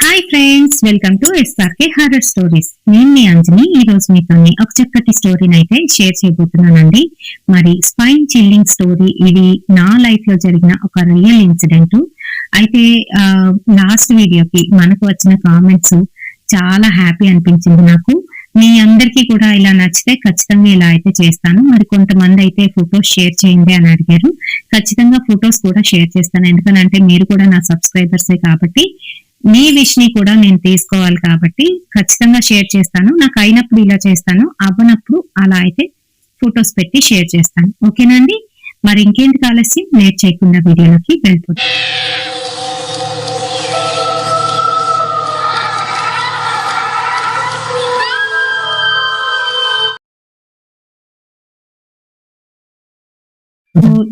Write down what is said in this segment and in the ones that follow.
Hi friends, welcome to SRK horror stories. నేను మీ అంజని. ఈ రోజు మీతో ఒక చక్కటి స్టోరీని అయితే షేర్ చేయబోతున్నానండి. మరి స్పైన్ చిల్లింగ్ స్టోరీ. ఇది నా లైఫ్ లో జరిగిన ఒక రియల్ ఇన్సిడెంట్. అయితే లాస్ట్ వీడియోకి మనకు వచ్చిన కామెంట్స్ చాలా హ్యాపీ అనిపించింది నాకు. మీ అందరికీ కూడా ఇలా నచ్చితే ఖచ్చితంగా ఇలా అయితే చేస్తాను. మరి కొంతమంది అయితే ఫొటోస్ షేర్ చేయండి అని అడిగారు. ఖచ్చితంగా ఫొటోస్ కూడా షేర్ చేస్తాను, ఎందుకంటే మీరు కూడా నా సబ్స్క్రైబర్సే కాబట్టి మీ విష్ ని కూడా నేను తీసుకోవాలి కాబట్టి ఖచ్చితంగా షేర్ చేస్తాను. నాకు అయినప్పుడు ఇలా చేస్తాను, అవ్వనప్పుడు అలా అయితే ఫొటోస్ పెట్టి షేర్ చేస్తాను. ఓకేనండి? మరి ఇంకేంటి ఆలస్యం, లేట్ చేయకుండా వీడియోలోకి వెళ్ళిపోతాం.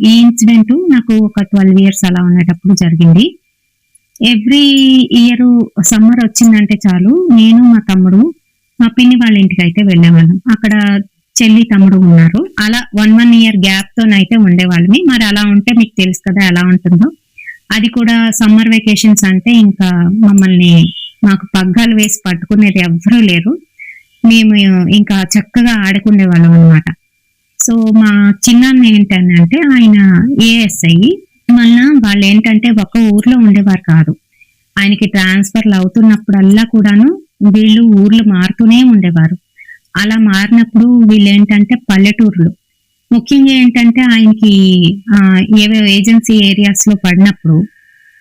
ఈ ఇన్సిడెంట్ నాకు ఒక 12 years అలా ఉండేటప్పుడు జరిగింది. ఎవ్రీ ఇయర్ సమ్మర్ వచ్చిందంటే చాలు, నేను మా తమ్ముడు మా పిన్ని వాళ్ళ ఇంటికి అయితే వెళ్ళేవాళ్ళం. అక్కడ చెల్లి తమ్ముడు ఉన్నారు. అలా 1 year గ్యాప్ తోనైతే ఉండేవాళ్ళమి. మరి అలా ఉంటే మీకు తెలుసు కదా ఎలా ఉంటుందో. అది కూడా సమ్మర్ వెకేషన్స్ అంటే ఇంకా మమ్మల్ని మాకు పగ్గాలు వేసి పట్టుకునేది ఎవ్వరూ లేరు. మేము ఇంకా చక్కగా ఆడుకునే వాళ్ళం అనమాట. సో మా చిన్నాన్న ఏంటంటే ఆయన ఏఎస్ఐ. మళ్ళా వాళ్ళు ఏంటంటే ఒక ఊర్లో ఉండేవారు కాదు. ఆయనకి ట్రాన్స్ఫర్లు అవుతున్నప్పుడల్లా కూడాను వీళ్ళు ఊర్లు మారుతూనే ఉండేవారు. అలా మారినప్పుడు వీళ్ళు ఏంటంటే పల్లెటూర్లు, ముఖ్యంగా ఏంటంటే ఆయనకి ఏవేవో ఏజెన్సీ ఏరియాస్ లో పడినప్పుడు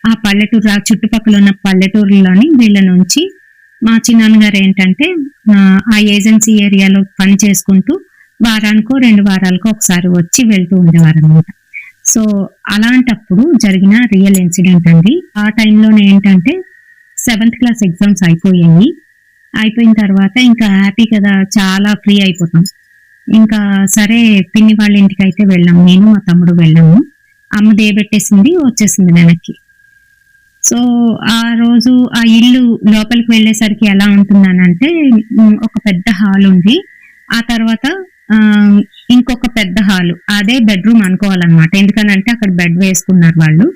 ఆ పల్లెటూరు, ఆ చుట్టుపక్కల ఉన్న పల్లెటూరులోని వీళ్ళ నుంచి మా చిన్నాన్నగారు ఏంటంటే ఆ ఏజెన్సీ ఏరియాలో పని చేసుకుంటూ వారానికో 2 వారాలకో ఒకసారి వచ్చి వెళ్తూ ఉండేవారు అనమాట. సో అలాంటప్పుడు జరిగిన రియల్ ఇన్సిడెంట్ అండి. ఆ టైంలోనే ఏంటంటే 7th క్లాస్ ఎగ్జామ్స్ అయిపోయిన తర్వాత ఇంకా హ్యాపీ కదా, చాలా ఫ్రీ అయిపోతాం. ఇంకా సరే పిన్ని వాళ్ళ ఇంటికి అయితే వెళ్ళాము. నేను మా తమ్ముడు వెళ్ళాము. అమ్మ దేబెట్టేసింది, వచ్చేసింది వెనక్కి. సో ఆ రోజు ఆ ఇల్లు లోపలికి వెళ్ళేసరికి ఎలా ఉంటుందనంటే ఒక పెద్ద హాల్ ఉంది. ఆ తర్వాత ఇంకొక పెద్ద హాలు, అదే బెడ్రూమ్ అనుకోవాలన్నమాట. ఎందుకనంటే అక్కడ బెడ్ వేసుకున్నారు వాళ్ళు.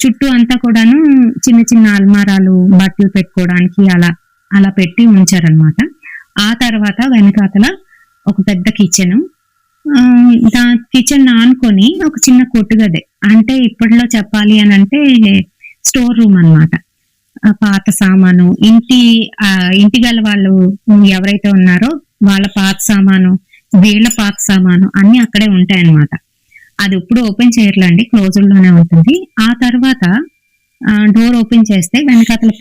చుట్టూ అంతా కూడాను చిన్న చిన్న అల్మారాలు, బట్టలు పెట్టుకోవడానికి అలా అలా పెట్టి ఉంచారనమాట. ఆ తర్వాత వెనకాతల ఒక పెద్ద కిచెన్, కిచెన్ ఆనుకొని ఒక చిన్న కొట్టుగదే, అంటే ఇప్పట్లో చెప్పాలి అని అంటే స్టోర్ రూమ్ అనమాట. పాత సామాను, ఇంటి గల వాళ్ళు ఎవరైతే ఉన్నారో వాళ్ళ పాత సామాను, వీళ్ళ పాత సామాను అన్ని అక్కడే ఉంటాయన్నమాట. అది ఇప్పుడు ఓపెన్ చేయర్లండి, క్లోజ్డ్ లోనే ఉంటుంది. ఆ తర్వాత డోర్ ఓపెన్ చేస్తే వెనకాతల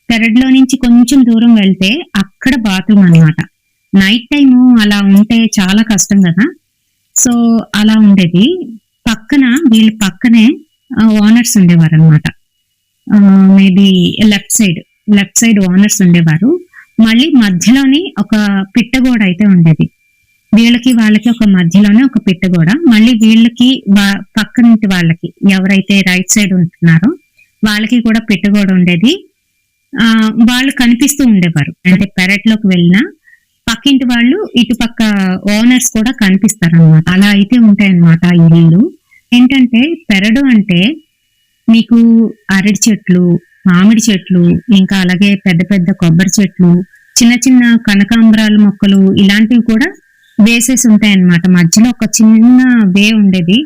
పెరడులో నుంచి కొంచెం దూరం వెళ్తే అక్కడ బాత్రూమ్ అనమాట. నైట్ టైము అలా ఉంటే చాలా కష్టం కదా. సో అలా ఉండేది. వీళ్ళ పక్కనే ఓనర్స్ ఉండేవారు అనమాట. మేబీ లెఫ్ట్ సైడ్ ఓనర్స్ ఉండేవారు. మళ్ళీ మధ్యలోని ఒక పిట్టగోడ అయితే ఉండేది. వీళ్ళకి వాళ్ళకి ఒక మధ్యలోనే ఒక పిట్టగోడ. మళ్ళీ వీళ్ళకి పక్కనింటి వాళ్ళకి ఎవరైతే రైట్ సైడ్ ఉంటున్నారో వాళ్ళకి కూడా పిట్టగోడ ఉండేది. వాళ్ళు కనిపిస్తూ ఉండేవారు. అంటే పెరట్లోకి వెళ్ళినా పక్కింటి వాళ్ళు, ఇటుపక్క ఓనర్స్ కూడా కనిపిస్తారనమాట. అలా అయితే ఉంటాయన్నమాట ఈ ఇల్లు. ఏంటంటే పెరడు అంటే మీకు అరటి చెట్లు, మామిడి చెట్లు, ఇంకా అలాగే పెద్ద పెద్ద కొబ్బరి చెట్లు, చిన్న చిన్న కనకాంబరాల మొక్కలు ఇలాంటివి కూడా వేసేసి ఉంటాయన్నమాట. మధ్యలో ఒక చిన్న వే ఉండేది.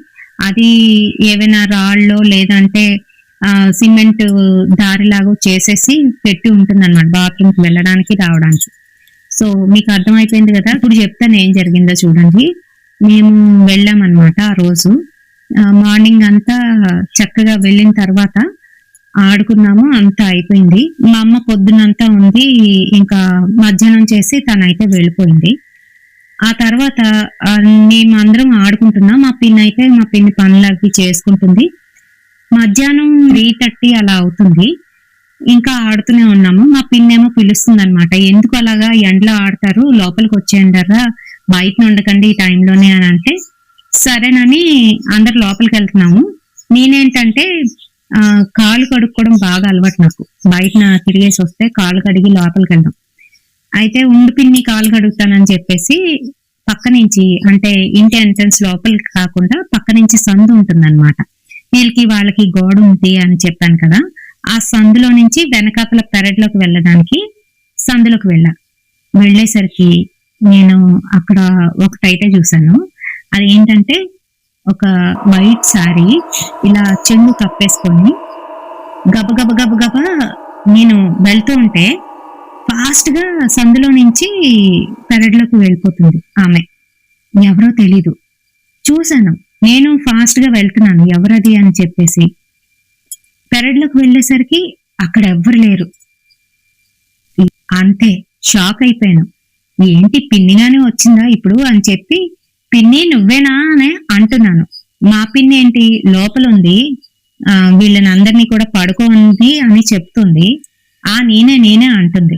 అది ఏవైనా రాళ్ళో లేదంటే సిమెంట్ దారిలాగా చేసేసి పెట్టి ఉంటుంది అనమాట, బాత్రూమ్కి వెళ్ళడానికి రావడానికి. సో మీకు అర్థమైపోయింది కదా. ఇప్పుడు చెప్తాను ఏం జరిగిందో చూడండి. మేము వెళ్ళామన్నమాట ఆ రోజు. మార్నింగ్ అంతా చక్కగా వెళ్ళిన తర్వాత ఆడుకున్నాము, అంతా అయిపోయింది. మా అమ్మ పొద్దునంతా ఉంది, ఇంకా మధ్యాహ్నం చేసి తనైతే వెళ్ళిపోయింది. ఆ తర్వాత మేము అందరం ఆడుకుంటున్నాం. మా పిన్ని పనులు అవి చేసుకుంటుంది. మధ్యాహ్నం 3:30 అలా అవుతుంది. ఇంకా ఆడుతూనే ఉన్నాము. మా పిన్ని ఏమో పిలుస్తుంది అనమాట. ఎందుకు అలాగా ఎండలో ఆడతారు, లోపలికి వచ్చేయండరా, బయట ఉండకండి ఈ టైంలోనే అని అంటే సరేనని అందరు లోపలికి వెళ్తున్నాము. నేనేంటంటే కాలు కడుక్కోవడం బాగా అలవాటు నాకు. బయట తిరిగేసి వస్తే కాలు కడిగి లోపలికి వెళ్దాం. అయితే ఉండు పిన్ని కాలు కడుగుతానని చెప్పేసి పక్క నుంచి, అంటే ఇంటి ఎంట్రన్స్ లోపలికి కాకుండా పక్క నుంచి సందు ఉంటుంది అనమాట. వీళ్ళకి వాళ్ళకి గోడ ఉంది అని చెప్పాను కదా. ఆ సందులో నుంచి వెనకాతల పెరట్లోకి వెళ్ళడానికి సందులోకి వెళ్ళేసరికి నేను అక్కడ ఒకటైతే చూసాను. అది ఏంటంటే ఒక వైట్ సారీ ఇలా చెంగు కప్పేసుకొని గబ గబ గబ గబ నేను వెళ్తూ ఉంటే ఫాస్ట్ గా సందులో నుంచి పెరట్లోకి వెళ్ళిపోతుంది ఆమె. ఎవరో తెలీదు. చూశాను, నేను ఫాస్ట్ గా వెళ్తున్నాను ఎవరది అని చెప్పేసి పెరట్లోకి వెళ్ళేసరికి అక్కడ ఎవ్వరు లేరు. అంతే, షాక్ అయిపోయాను. ఏంటి పిన్నిగానే వచ్చిందా ఇప్పుడు అని చెప్పి పిన్ని నువ్వేనా అని అంటున్నాను. మా పిన్ని ఏంటి లోపల ఉంది, వీళ్ళని అందరినీ కూడా పడుకోండి అని చెప్తుంది. నేనే అంటుంది.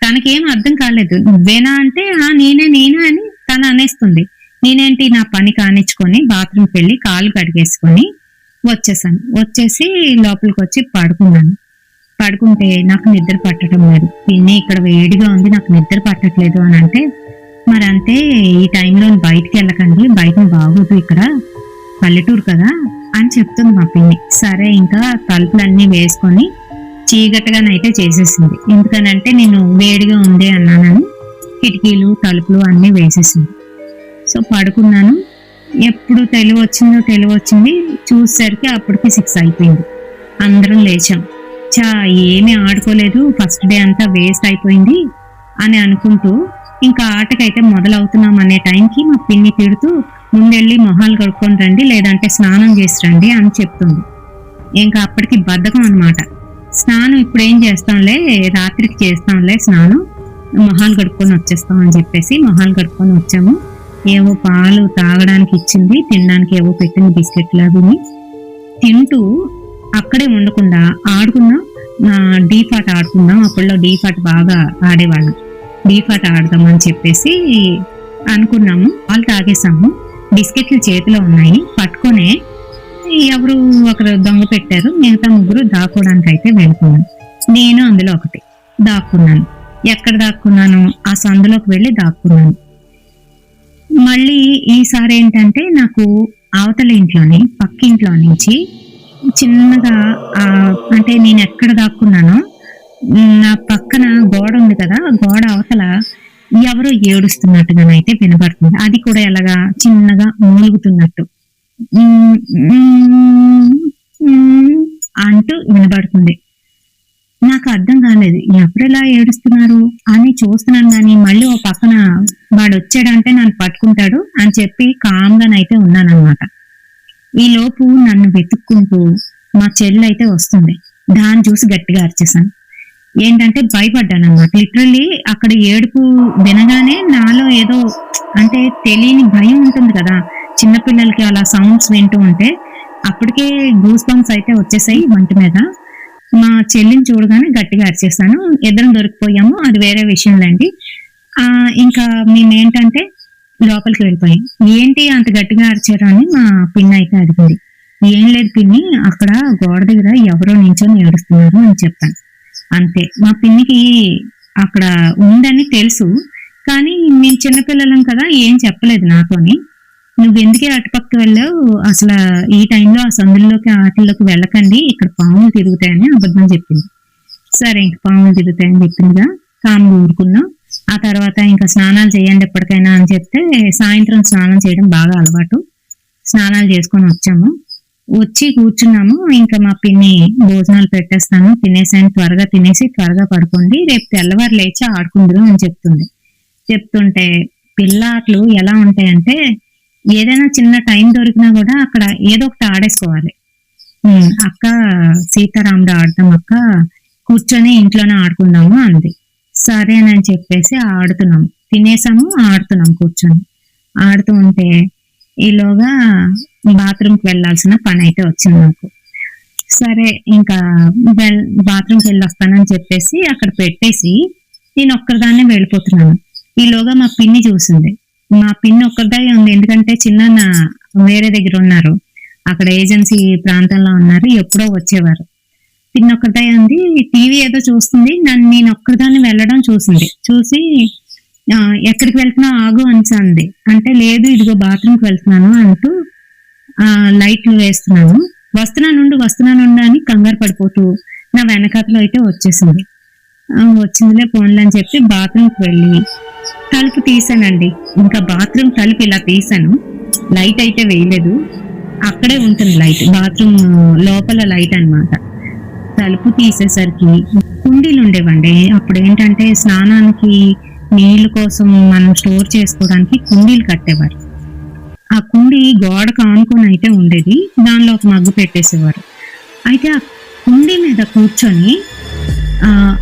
తనకేం అర్థం కాలేదు. నువ్వేనా అంటే నేనే అని తను అనేస్తుంది. నేనేంటి నా పని కానిచ్చుకొని బాత్రూమ్కి వెళ్ళి కాళ్ళు కడిగేసుకొని వచ్చేసాను. వచ్చేసి లోపలికి వచ్చి పడుకుంటే నాకు నిద్ర పట్టడం లేదు. పిన్ని ఇక్కడ వేడిగా ఉంది, నాకు నిద్ర పట్టట్లేదు అని అంటే, మరి అంతే ఈ టైంలో బయటికి వెళ్ళకండి, బయట బాగోదు, ఇక్కడ పల్లెటూరు కదా అని చెప్తుంది మా పిన్ని. సరే ఇంకా తలుపులన్నీ వేసుకొని చీకటిగానైతే చేసేసింది. ఎందుకనంటే నేను వేడిగా ఉంది అన్నానని కిటికీలు తలుపులు అన్నీ వేసేసింది. సో పడుకున్నాను. ఎప్పుడు తెలివి వచ్చింది చూసేసరికి అప్పటికి 6 అయిపోయింది. అందరం లేచాం. ఏమీ ఆడుకోలేదు, ఫస్ట్ డే అంతా వేస్ట్ అయిపోయింది అని అనుకుంటూ ఇంకా ఆటకైతే మొదలవుతున్నాం అనే టైంకి మా పిన్ని తిడుతూ ముందెళ్ళి మొహాలు కడుక్కొని రండి, లేదంటే స్నానం చేసి రండి అని చెప్తుంది. ఇంకా అప్పటికి బద్ధకం అనమాట. స్నానం ఇప్పుడు ఏం చేస్తాంలే, రాత్రికి చేస్తాంలే స్నానం, మొహాలు కడుక్కొని వచ్చేస్తాం అని చెప్పేసి మొహాలు కడుక్కొని వచ్చాము. ఏవో పాలు తాగడానికి ఇచ్చింది, తినడానికి ఏవో పెట్టింది బిస్కెట్లు అవి తింటూ అక్కడే ఉండకుండా ఆడుకుందాం, డీఫాట్ ఆడుకుందాం. అప్పుడులో డీఫాట్ బాగా ఆడేవాళ్ళం. డీఫాట్ ఆడదాం అని చెప్పేసి అనుకున్నాము. పాలు తాగేసాము. బిస్కెట్లు చేతిలో ఉన్నాయి. పట్టుకొనే ఎవరు ఒకరు దొంగ పెట్టారు. మిగతా ముగ్గురు దాక్కోవడానికి అయితే వెళ్ళిపోయాను. నేను అందులో ఒకటి దాక్కున్నాను. ఎక్కడ దాక్కున్నాను? ఆ సందులోకి వెళ్ళి దాక్కున్నాను. మళ్ళీ ఈసారి ఏంటంటే నాకు అవతల ఇంట్లోని పక్కింట్లో నుంచి చిన్నగా అంటే నేను ఎక్కడ దాక్కున్నానో నా పక్కన గోడ ఉంది కదా, గోడ అవతల ఎవరో ఏడుస్తున్నట్టుగానైతే వినపడుతుంది. అది కూడా ఎలాగా చిన్నగా మూలుగుతున్నట్టు అంటూ వినబడుతుంది. నాకు అర్థం కాలేదు ఎవరెలా ఏడుస్తున్నారు అని చూస్తున్నాను. కానీ మళ్ళీ ఓ పక్కన వాడు వచ్చాడంటే నన్ను పట్టుకుంటాడు అని చెప్పి కామ్గానైతే ఉన్నానన్నమాట. ఈ లోపు నన్ను వెతుక్కుంటూ మా చెల్లి అయితే వస్తుంది. దాన్ని చూసి గట్టిగా అరిచేసాను. ఏంటంటే భయపడ్డాను అనమాట. లిటరల్లీ అక్కడ ఏడుపు వినగానే నాలో ఏదో అంటే తెలియని భయం ఉంటుంది కదా చిన్నపిల్లలకి, అలా సౌండ్స్ వింటూ ఉంటే అప్పటికే గూస్ బంప్స్ అయితే వచ్చేసాయి వంటి మీద. మా చెల్లిని చూడగానే గట్టిగా అరిచేసాను. ఇద్దరం దొరికిపోయాము, అది వేరే విషయంలేండి. ఇంకా మేమేంటంటే లోపలికి వెళ్ళిపోయాం. ఏంటి అంత గట్టిగా అరిచారు అని మా పిన్ని అయితే అడిగింది. ఏం లేదు పిన్ని, అక్కడ గోడ దగ్గర ఎవరో నించొని ఏడుస్తున్నారు అని చెప్పాను. అంతే. మా పిన్నికి అక్కడ ఉందని తెలుసు, కానీ మేము చిన్నపిల్లలం కదా ఏం చెప్పలేదు నాతోని. నువ్వెందుకే అటుపక్క వెళ్ళావు, అసలు ఈ టైంలో ఆ సందుల్లోకి ఆటల్లోకి వెళ్ళకండి, ఇక్కడ పాములు తిరుగుతాయని అబద్ధం చెప్పింది. సరే ఇంక పాములు తిరుగుతాయని చెప్పిందిగా కామ్గా ఊరుకున్నాం. ఆ తర్వాత ఇంకా స్నానాలు చేయండి ఎప్పటికైనా అని చెప్తే సాయంత్రం స్నానం చేయడం బాగా అలవాటు. స్నానాలు చేసుకొని వచ్చి కూర్చున్నాము. ఇంకా మా పిన్ని భోజనాలు పెట్టేస్తాను, తినేసాను, త్వరగా తినేసి త్వరగా పడుకోండి, రేపు తెల్లవారు లేచి ఆడుకుందరు అని చెప్తుంటే పిల్ల ఆటలు ఎలా ఉంటాయంటే ఏదైనా చిన్న టైం దొరికినా కూడా అక్కడ ఏదో ఒకటి ఆడేసుకోవాలి. అక్క సీతారాముడు ఆడదాం అక్క, కూర్చొని ఇంట్లోనే ఆడుకుందాము అంది. సరే అని చెప్పేసి ఆడుతున్నాం. తినేసాము, ఆడుతున్నాం కూర్చొని. ఆడుతూ ఉంటే ఈలోగా బాత్రూమ్కి వెళ్ళాల్సిన పని అయితే వచ్చింది నాకు. సరే ఇంకా బాత్రూమ్కి వెళ్ళి వస్తానని చెప్పేసి అక్కడ పెట్టేసి నేను ఒక్కరిదాన్నే వెళ్ళిపోతున్నాను. ఈలోగా మా పిన్ని చూసింది. మా పిన్ని ఒక్కరిదే ఉంది, ఎందుకంటే చిన్న వేరే దగ్గర ఉన్నారు, అక్కడ ఏజెన్సీ ప్రాంతంలో ఉన్నారు, ఎప్పుడో వచ్చేవారు. పిన్ని ఒక్కరిదే ఉంది, టీవీ ఏదో చూస్తుంది. నేను ఒక్కరిదాన్ని వెళ్ళడం చూసి ఎక్కడికి వెళ్తున్నా ఆగు అంది. అంటే లేదు ఇదిగో బాత్రూమ్కి వెళ్తున్నాను అంటూ లైట్లు వేస్తున్నాను, వస్తున్నాను అని కంగారు పడిపోతూ నా వెనకాతలో అయితే వచ్చేసింది. వచ్చిందిలే ఫోన్లు అని చెప్పి బాత్రూమ్కి వెళ్ళి తలుపు తీసానండి. ఇంకా బాత్రూమ్ తలుపు ఇలా తీసాను, లైట్ అయితే వేయలేదు, అక్కడే ఉంటుంది లైట్, బాత్రూమ్ లోపల లైట్ అన్నమాట. తలుపు తీసేసరికి కుండీలు ఉండేవండి. అప్పుడు ఏంటంటే స్నానానికి నీళ్ల కోసం మనం స్టోర్ చేసుకోవడానికి కుండీలు కట్టేవారు. ఆ కుండీ గోడకు ఆనుకొని అయితే ఉండేది, దానిలో ఒక మగ్గు పెట్టేసేవారు. అయితే ఆ కుండీ మీద కూర్చొని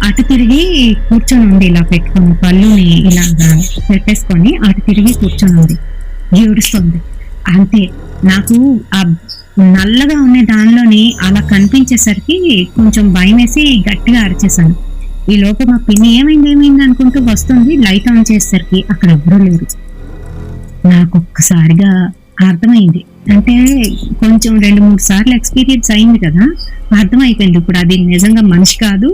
అటు తిరిగి కూర్చొని ఉంది, ఇలా పెట్టుకొని పళ్ళుని ఇలాగా పెట్టేసుకొని అటు తిరిగి కూర్చొని ఉంది, ఏడుస్తుంది. అంతే, నాకు ఆ నల్లగా ఉన్న దానిలోని అలా కనిపించేసరికి కొంచెం భయం వేసి గట్టిగా అరిచేసాను. ఈ లోపు మా పిన్ని ఏమైంది అనుకుంటూ వస్తుంది, లైట్ ఆన్ చేసేసరికి అక్కడ ఎవరూ లేరు. నాకు ఒక్కసారిగా అర్థమైంది, అంటే కొంచెం 2-3 సార్లు ఎక్స్పీరియన్స్ అయింది కదా, అర్థమైపోయింది ఇప్పుడు అది నిజంగా మనిషి కాదు,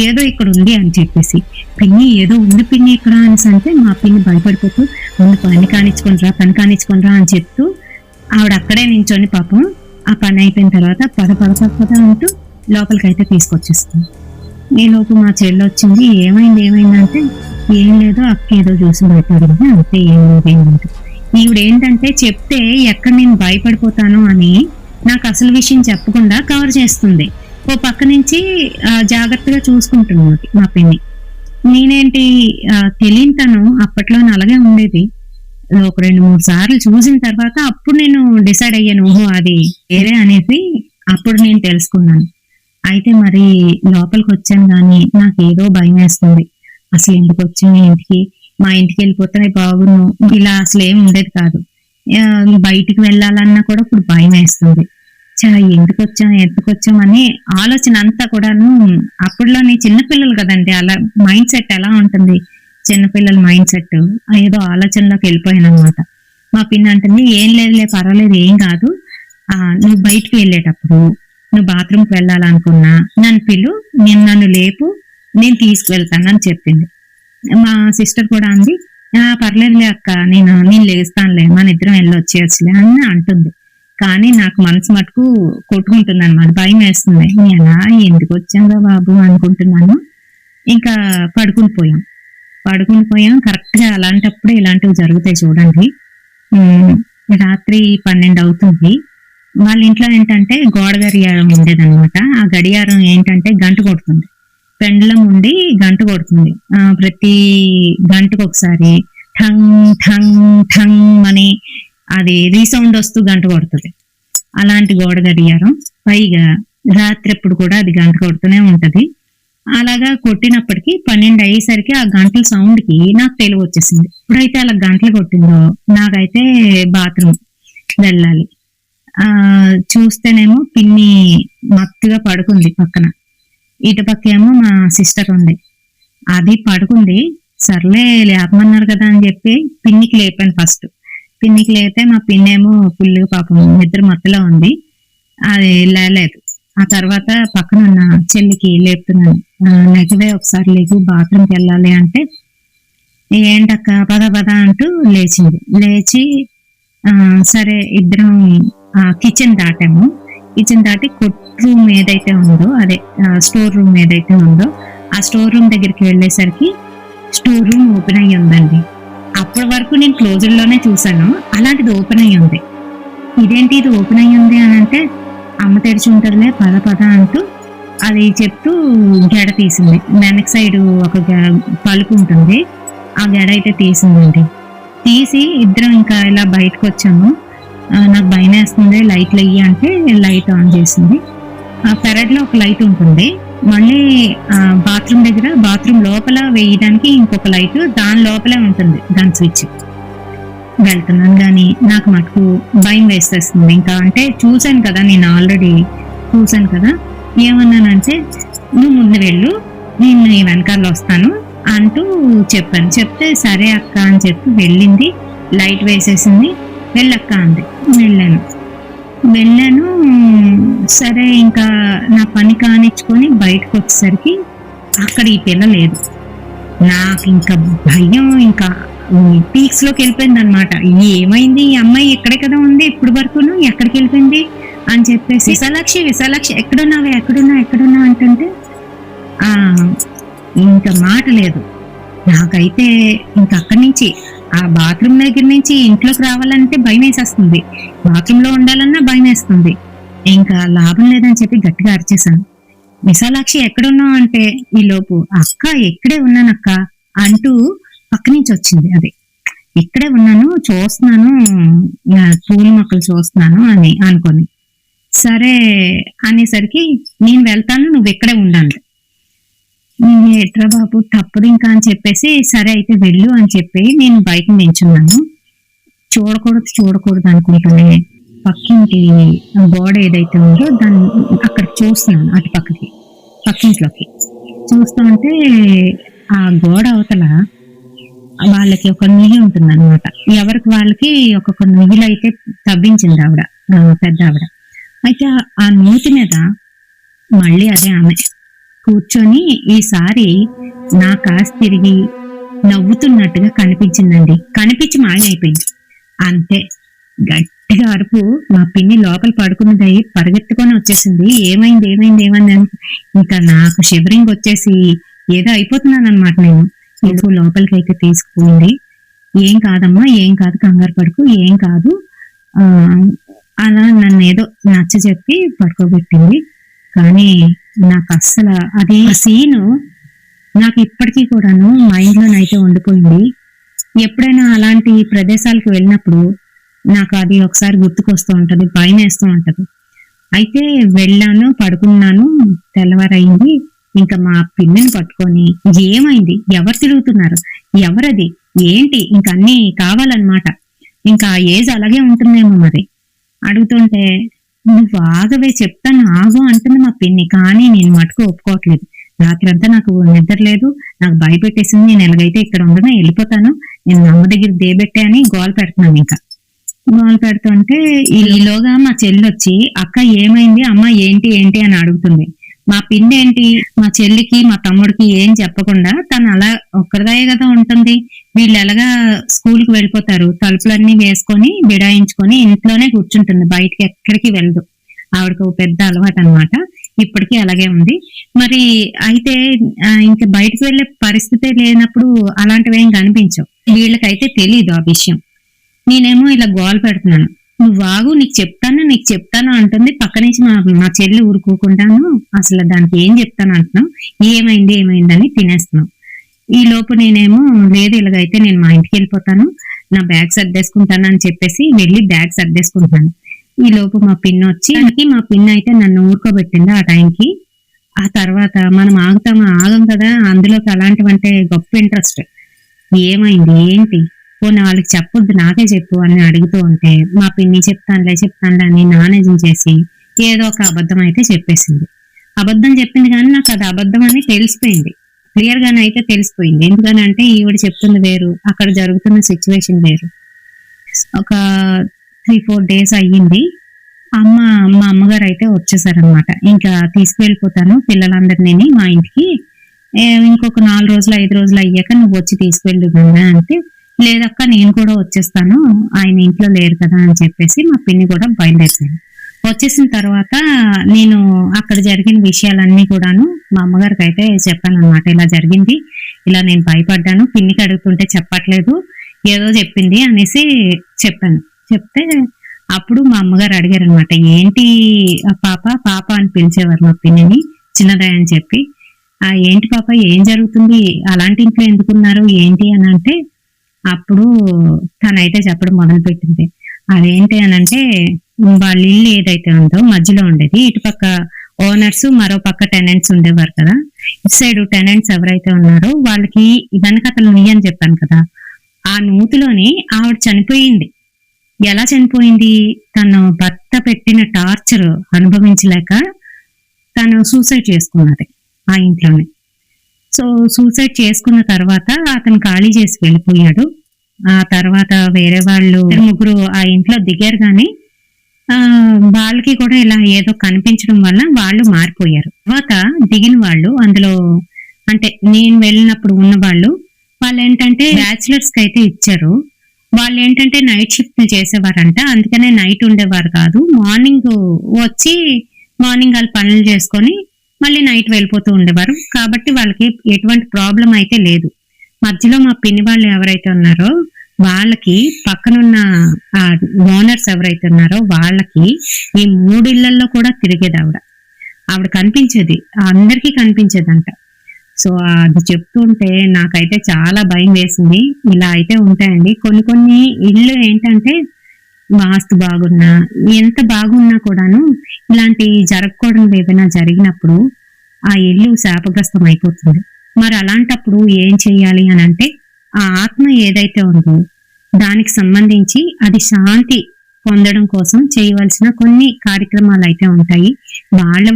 ఏదో ఇక్కడ ఉంది అని చెప్పేసి. పిన్ని ఏదో ఉంది పిన్ని ఇక్కడ అనేసి అంటే మా పిన్ని భయపడిపోతూ ముందు పని కానిచ్చుకొనిరా అని చెప్తూ ఆవిడ అక్కడే నించొని పాపం ఆ పని అయిపోయిన తర్వాత పద అంటూ లోపలికైతే తీసుకొచ్చేస్తుంది. ఈ లోపు మా చెల్లి వచ్చింది, ఏమైంది అంటే ఏం లేదు అక్క ఏదో చూసి భయపడింది అంతే, ఏం లేదు. ఈవిడ ఏంటంటే చెప్తే ఎక్కడ నేను భయపడిపోతాను అని నాకు అసలు విషయం చెప్పకుండా కవర్ చేస్తుంది. ఓ పక్క నుంచి జాగ్రత్తగా చూసుకుంటున్నది మా పిన్ని. నేనేంటి తెలియని తను అప్పట్లో అలాగే ఉండేది. ఒక 2-3 సార్లు చూసిన తర్వాత అప్పుడు నేను డిసైడ్ అయ్యాను, ఓహో అది వేరే అనేసి అప్పుడు నేను తెలుసుకున్నాను. అయితే మరి లోపలికి వచ్చాను కానీ నాకు ఏదో భయం వేస్తుంది. అసలు ఎందుకు వచ్చాను ఇంటికి, మా ఇంటికి వెళ్ళిపోతే బాగును, ఇలా అసలు ఏం ఉండేది కాదు. బయటికి వెళ్ళాలన్నా కూడా ఇప్పుడు భయం వేస్తుంది. ఎందుకు వచ్చామని ఆలోచన అంతా కూడాను. అప్పుడులోని చిన్నపిల్లలు కదండి, అలా మైండ్ సెట్ ఎలా ఉంటుంది, చిన్నపిల్లల మైండ్ సెట్, ఏదో ఆలోచనలోకి వెళ్ళిపోయాను అనమాట. మా పిన్ని అంటుంది, ఏం లేదులే పర్వాలేదు ఏం కాదు, నువ్వు బయటికి వెళ్ళేటప్పుడు నువ్వు బాత్రూమ్కి వెళ్ళాలనుకున్నా నన్ను పిలు, నన్ను లేపు, నేను తీసుకువెళ్తాను అని చెప్పింది. మా సిస్టర్ కూడా అంది, పర్లేదులే అక్క, నేను లేస్తానులే, మన ఇద్దరం వెళ్ళొచ్చేయచ్చులే అని అంటుంది. కానీ నాకు మనసు మటుకు కొట్టుకుంటుంది అనమాట, భయం వేస్తుంది. ఎలా ఎందుకు వచ్చాంగా బాబు అనుకుంటున్నాను. ఇంకా పడుకుని పోయాం. కరెక్ట్ గా అలాంటప్పుడు ఇలాంటివి జరుగుతాయి చూడండి. రాత్రి 12 అవుతుంది. వాళ్ళ ఇంట్లో ఏంటంటే గోడ గడియారం ఉండేదన్నమాట. ఆ గడియారం ఏంటంటే గంట కొడుతుంది, పెండలం ఉండి గంట కొడుతుంది. ప్రతి గంటకు ఒకసారి ఠంగ్ ఠంగ్ ఠంగ్ అని అది రీసౌండ్ వస్తూ గంట కొడుతుంది. అలాంటి గోడ గడియారం, పైగా రాత్రి ఎప్పుడు కూడా అది గంట కొడుతూనే ఉంటది. అలాగా కొట్టినప్పటికీ 12 అయ్యేసరికి ఆ గంటల సౌండ్ కి నాకు తెలివి వచ్చేసింది. ఎప్పుడైతే అలా గంటలు కొట్టిందో నాకైతే బాత్రూమ్ వెళ్ళాలి. చూస్తేనేమో పిన్ని మత్తుగా పడుకుంది పక్కన, ఇటు పక్కేమో మా సిస్టర్ ఉంది, అది పడుకుంది. సర్లే లేపమన్నారు కదా అని చెప్పి పిన్నికి లేపాను ఫస్ట్. పిన్నికి లేతే మా పిన్ని ఏమో ఫుల్గా పాపం నిద్ర మత్తులో ఉంది, అది లేలేదు. ఆ తర్వాత పక్కన ఉన్న చెల్లికి లేపుతున్నాను, నెగవే ఒకసారి లేచి బాత్రూమ్కి వెళ్ళాలి అంటే, ఏంటక్క పద అంటూ లేచింది. లేచి సరే ఇద్దరం కిచెన్ దాటాము. కిచెన్ దాటి కొట్టు రూమ్ ఏదైతే ఉందో, అదే స్టోర్ రూమ్ ఏదైతే ఉందో, ఆ స్టోర్ రూమ్ దగ్గరికి వెళ్ళేసరికి స్టోర్ రూమ్ ఓపెన్ అయ్యి ఉందండి. అప్పటి వరకు నేను క్లోజ్డ్ లోనే చూసాను, అలాంటిది ఓపెన్ అయ్యి ఉంది. ఇదేంటి ఇది ఓపెన్ అయ్యి ఉంది అని అంటే, అమ్మ తెరిచి ఉంటుందిలే పద అంటూ అది చెప్తూ గెడ తీసింది. వెనక్ సైడ్ ఒక పలుపు ఉంటుంది, ఆ గెడ అయితే తీసిందండి. తీసి ఇద్దరం ఇంకా ఇలా బయటకు వచ్చాము. నాకు భయం వేస్తుంది, లైట్లు వెయ్యి అంటే లైట్ ఆన్ చేసింది. ఆ పెరడ్ లో ఒక లైట్ ఉంటుంది, మళ్ళీ బాత్రూమ్ దగ్గర బాత్రూమ్ లోపల వేయడానికి ఇంకొక లైట్ దాని లోపలే ఉంటుంది, దాని స్విచ్. వెళ్తున్నాను కానీ నాకు మటుకు భయం వేసేస్తుంది. ఇంకా అంటే చూశాను కదా, నేను ఆల్రెడీ చూశాను కదా, ఏమన్నానంటే నువ్వు ముందు వెళ్ళు, నేను నీ వెనకాల వస్తాను అంటూ చెప్పాను. చెప్తే సరే అక్క అని చెప్పి వెళ్ళింది, లైట్ వేసేసింది. వెళ్ళక్క అంది. వెళ్ళాను. సరే ఇంకా నా పని కానిచ్చుకొని బయటకు వచ్చేసరికి అక్కడ ఈ పిల్ల లేదు. నాకు ఇంకా భయం ఇంకా పీక్స్ లోకి వెళ్ళిపోయింది అనమాట. ఏమైంది, ఈ అమ్మాయి ఇక్కడే కదా ఉంది ఇప్పుడు వరకును, ఎక్కడికి వెళ్ళిపోయింది అని చెప్పేసి విశాలాక్షి విశాలాక్షి ఎక్కడున్నావే ఎక్కడున్నా అంటుంటే ఆ ఇంకా మాట లేదు. నాకైతే ఇంక అక్కడి నుంచి ఆ బాత్రూమ్ దగ్గర నుంచి ఇంట్లోకి రావాలంటే భయం వేసేస్తుంది, బాత్రూమ్ లో ఉండాలన్నా భయం వేస్తుంది. ఇంకా లాభం లేదని చెప్పి గట్టిగా అరిచేశాను. విశాలాక్షి ఎక్కడున్నావు అంటే ఈ లోపు అక్క ఎక్కడే ఉన్నానక్క అంటూ పక్క నుంచి వచ్చింది. అది ఇక్కడే ఉన్నాను చూస్తున్నాను, పూల మొక్కలు చూస్తున్నాను అని అనుకొని, సరే అనేసరికి నేను వెళ్తాను నువ్వు ఇక్కడే ఉండాలి. ఎట్రా బాబు తప్పదు ఇంకా అని చెప్పేసి సరే అయితే వెళ్ళు అని చెప్పి నేను బయట నించున్నాను. చూడకూడదు అనుకుంటూనే పక్కింటి గోడ ఏదైతే ఉందో దాన్ని అక్కడ చూస్తున్నాను, అటు పక్కింట్లోకి చూస్తూ ఉంటే ఆ గోడ అవతల వాళ్ళకి ఒక నుయ్యి ఉంటుంది అనమాట. ఎవరికి వాళ్ళకి ఒక్కొక్క నుయ్యిలు అయితే తవ్వించింది ఆవిడ, పెద్ద ఆవిడ. అయితే ఆ నూతి మీద మళ్ళీ అదే ఆమె కూర్చొని ఈసారి నా కాస్త తిరిగి నవ్వుతున్నట్టుగా కనిపించిందండి. కనిపించి మాయమైపోయింది అంతే. గట్టిగా అరుపు, మా పిన్ని లోపల పడుకున్నది పరిగెత్తుకొని వచ్చేసింది. ఏమైంది ఇంకా నాకు షివరింగ్ వచ్చేసి ఏదో అయిపోతున్నాను అనమాట. నేను ఇంకో లోపలికి అయితే తీసుకుపోయింది. ఏం కాదమ్మా, ఏం కాదు, కంగారు పడుకు, ఏం కాదు అలా నన్ను ఏదో నచ్చ చెప్పి పడుకోబెట్టింది. కానీ నాకు అస్సలు అది సీను నాకు ఇప్పటికీ కూడాను మైండ్ లోనైతే ఉండిపోయింది. ఎప్పుడైనా అలాంటి ప్రదేశాలకు వెళ్ళినప్పుడు నాకు అది ఒకసారి గుర్తుకొస్తూ ఉంటది, భయం వేస్తూ ఉంటది. అయితే వెళ్ళాను, పడుకున్నాను, తెల్లవారయింది. ఇంకా మా పిన్నిని పట్టుకొని ఏమైంది, ఎవరు తిరుగుతున్నారు, ఎవరది, ఏంటి, ఇంకా అన్ని కావాలన్నమాట. ఇంకా ఏజ్ అలాగే ఉంటుందేమో మరి. అడుగుతుంటే నువ్వు ఆగవే చెప్తాను ఆగు అంటుంది మా పిన్ని. కానీ నేను మటుకు ఒప్పుకోవట్లేదు. రాత్రి అంతా నాకు నిద్ర లేదు, నాకు భయపెట్టేసింది. నేను ఎలాగైతే ఇక్కడ ఉండను, వెళ్ళిపోతాను, నేను అమ్మ దగ్గర దేబెట్టే అని గోల పెడుతున్నాను. ఇంకా గోల పెడుతుంటే ఈలోగా మా చెల్లి వచ్చి అక్క ఏమైంది, అమ్మ ఏంటి అని అడుగుతుంది. మా పిన్ని ఏంటి, మా చెల్లికి మా తమ్ముడికి ఏం చెప్పకుండా తను అలా ఒక్కరిదాయే కదా ఉంటుంది. వీళ్ళు ఎలాగా స్కూల్ కి వెళ్ళిపోతారు, తలుపులన్నీ వేసుకొని బిడాయించుకొని ఇంట్లోనే కూర్చుంటుంది, బయటికి ఎక్కడికి వెళ్ళదు. ఆవిడకు పెద్ద అలవాటు అనమాట, ఇప్పటికీ అలాగే ఉంది. మరి అయితే ఇంకా బయటకు వెళ్ళే పరిస్థితి లేనప్పుడు అలాంటివి ఏం కనిపించవు. వీళ్ళకైతే తెలీదు ఆ విషయం. నేనేమో ఇలా గోల పెడుతున్నాను, నువ్వు వాగు, నీకు చెప్తాను అంటుంది. పక్క నుంచి మా చెల్లి ఊరుకోకుండాను అసలు దానికి ఏం చెప్తాను అంటున్నావు, ఏమైంది అని తినేస్తున్నావు. ఈ లోపు నేనేమో లేదు ఇలాగైతే నేను మా ఇంటికి వెళ్ళిపోతాను, నా బ్యాగ్ సర్దేసుకుంటాను అని చెప్పేసి వెళ్ళి బ్యాగ్ సర్దేసుకుంటాను. ఈ లోపు మా పిన్ వచ్చి మా పిన్ అయితే నన్ను ఊరుకోబెట్టింది ఆ టైంకి. ఆ తర్వాత మనం ఆగం కదా, అందులోకి అలాంటివంటే గొప్ప ఇంట్రెస్ట్. ఏమైంది ఏంటి, పోనీ వాళ్ళకి చెప్పొద్దు నాకే చెప్పు అని అడుగుతూ ఉంటే మా పిన్ని చెప్తానులే అని నానేజం చేసి ఏదో ఒక అబద్ధం అయితే చెప్పేసింది. అబద్ధం చెప్పింది కానీ నాకు అది అబద్ధం అని తెలిసిపోయింది, క్లియర్ గానే అయితే తెలిసిపోయింది. ఎందుకని అంటే ఈవిడ చెప్తుంది వేరు, అక్కడ జరుగుతున్న సిచ్యువేషన్ వేరు. ఒక 3-4 days అయ్యింది. మా అమ్మగారు అయితే వచ్చేసారనమాట. ఇంకా తీసుకువెళ్ళిపోతాను పిల్లలందరినీ మా ఇంటికి, ఇంకొక 4 రోజులు 5 రోజులు అయ్యాక నువ్వు వచ్చి తీసుకువెళ్ళు అంటే, లేదక్క నేను కూడా వచ్చేస్తాను, ఆయన ఇంట్లో లేరు కదా అని చెప్పేసి మా పిన్ని కూడా బయలుదేరింది. వచ్చేసిన తర్వాత నేను అక్కడ జరిగిన విషయాలన్నీ కూడాను మా అమ్మగారికి అయితే చెప్పాను అనమాట. ఇలా జరిగింది, ఇలా నేను భయపడ్డాను, పిన్నికి అడుగుతుంటే చెప్పట్లేదు, ఏదో చెప్పింది అనేసి చెప్పాను. చెప్తే అప్పుడు మా అమ్మగారు అడిగారు అనమాట, ఏంటి పాప అని పిలిచేవారు మా పిన్నిని, చిన్నదయ్య అని చెప్పి. ఏంటి పాప ఏం జరుగుతుంది, అలాంటి ఇంట్లో ఎందుకున్నారు ఏంటి అని అంటే, అప్పుడు తనైతే చెప్పడం మొదలు పెట్టింది. అదేంటి అని అంటే, వాళ్ళ ఇల్లు ఏదైతే ఉందో మధ్యలో ఉండేది, ఇటుపక్క ఓనర్స్ మరో పక్క టెనెంట్స్ ఉండేవారు కదా. ఇటు సైడ్ టెనెంట్స్ ఎవరైతే ఉన్నారో వాళ్ళకి వెనకతలు నుయ్యి అని చెప్పాను కదా, ఆ నూతిలోని ఆవిడ చనిపోయింది. ఎలా చనిపోయింది, తను భర్త పెట్టిన టార్చర్ అనుభవించలేక తను సూసైడ్ చేసుకున్నది ఆ ఇంట్లోనే. సో సూసైడ్ చేసుకున్న తర్వాత అతను ఖాళీ చేసి వెళ్ళిపోయాడు. ఆ తర్వాత వేరే వాళ్ళు 2-3 ఆ ఇంట్లో దిగారు, కానీ వాళ్ళకి కూడా ఇలా ఏదో కనిపించడం వల్ల వాళ్ళు మారిపోయారు. తర్వాత దిగిన వాళ్ళు అందులో అంటే నేను వెళ్ళినప్పుడు ఉన్న వాళ్ళు ఏంటంటే బ్యాచిలర్స్ కి అయితే ఇచ్చారు, వాళ్ళు ఏంటంటే నైట్ షిఫ్ట్ చేసేవారంట, అందుకనే నైట్ ఉండేవారు కాదు. మార్నింగ్ వచ్చి మార్నింగ్ వాళ్ళు పనులు చేసుకొని మళ్ళీ నైట్ వెళ్ళిపోతూ ఉండేవారు. కాబట్టి వాళ్ళకి ఎటువంటి ప్రాబ్లం అయితే లేదు. మధ్యలో మా పిన్ని వాళ్ళు ఎవరైతే ఉన్నారో వాళ్ళకి పక్కనున్న ఆ ఓనర్స్ ఎవరైతే ఉన్నారో వాళ్ళకి ఈ 3 ఇళ్లలో కూడా తిరిగేది ఆవిడ కనిపించేది, అందరికీ కనిపించేదంట. సో అది చెప్తుంటే నాకైతే చాలా భయం వేసింది. ఇలా అయితే ఉంటాయండి కొన్ని ఇళ్ళు ఏంటంటే వాస్తు బాగున్నా ఎంత బాగున్నా కూడాను ఇలాంటి జరగకూడదు ఏదైనా జరిగినప్పుడు ఆ ఇల్లు శాపగ్రస్తం అయిపోతుంది. మరి అలాంటప్పుడు ఏం చెయ్యాలి అని అంటే ఆ ఆత్మ ఏదైతే ఉందో దానికి సంబంధించి అది శాంతి పొందడం కోసం చేయవలసిన కొన్ని కార్యక్రమాలు అయితే ఉంటాయి.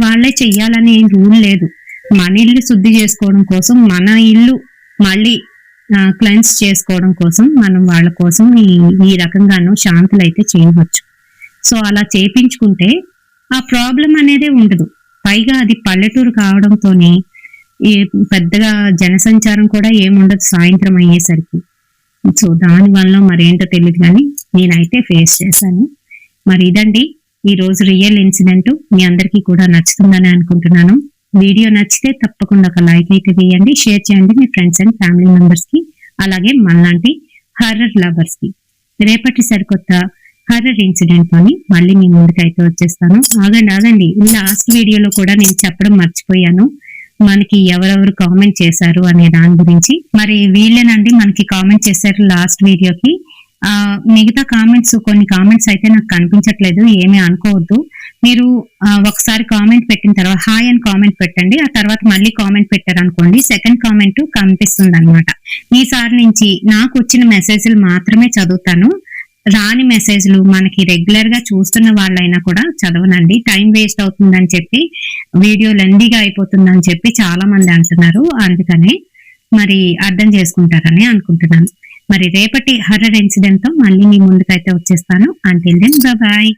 వాళ్ళే చెయ్యాలనే రూల్ లేదు. మన ఇల్లు శుద్ధి చేసుకోవడం కోసం, మన ఇల్లు మళ్ళీ క్లెన్స్ చేసుకోవడం కోసం మనం వాళ్ళ కోసం ఈ రకంగాను శాంతులు అయితే చేయవచ్చు. సో అలా చేపించుకుంటే ఆ ప్రాబ్లం అనేది ఉండదు. పైగా అది పల్లెటూరు కావడంతోనే ఈ పెద్దగా జనసంచారం కూడా ఏముండదు సాయంత్రం అయ్యేసరికి. సో దాని వల్ల మరేంటో తెలియదు కానీ నేనైతే ఫేస్ చేశాను. మరి ఇదండి ఈ రోజు రియల్ ఇన్సిడెంట్. మీ అందరికీ కూడా నచ్చుతుందని అనుకుంటున్నాను. వీడియో నచ్చితే తప్పకుండా ఒక లైక్ అయితే వేయండి, షేర్ చేయండి మీ ఫ్రెండ్స్ అండ్ ఫ్యామిలీ మెంబర్స్ కి, అలాగే మనలాంటి హర్రర్ లవర్స్ కి. రేపటి సరికొత్త హర్రర్ ఇన్సిడెంట్ తోని మళ్ళీ మీ ముందుకైతే వచ్చేస్తాను. ఆగండి, లాస్ట్ వీడియోలో కూడా నేను చెప్పడం మర్చిపోయాను, మనకి ఎవరెవరు కామెంట్ చేశారు అనే దాని గురించి. మరి వీళ్ళేనండి మనకి కామెంట్ చేశారు లాస్ట్ వీడియోకి. మిగతా కొన్ని కామెంట్స్ అయితే నాకు కనిపించట్లేదు, ఏమీ అనుకోవద్దు. మీరు ఒకసారి కామెంట్ పెట్టిన తర్వాత హాయ్ అని కామెంట్ పెట్టండి, ఆ తర్వాత మళ్ళీ కామెంట్ పెట్టారనుకోండి సెకండ్ కామెంట్ కనిపిస్తుంది అనమాట. ఈసారి నుంచి నాకు వచ్చిన మెసేజ్లు మాత్రమే చదువుతాను, రాని మెసేజ్లు మనకి రెగ్యులర్ గా చూస్తున్న వాళ్ళైనా కూడా చదవనండి. టైం వేస్ట్ అవుతుందని చెప్పి, వీడియో లెందీగా అయిపోతుందని చెప్పి చాలా మంది అంటున్నారు. అందుకనే మరి అర్థం చేసుకుంటారని అనుకుంటున్నాను. మరి రేపటి హర్రర్ ఇన్సిడెంట్ తో మళ్ళీ మీ ముందుకైతే వచ్చేస్తాను. Until then bye.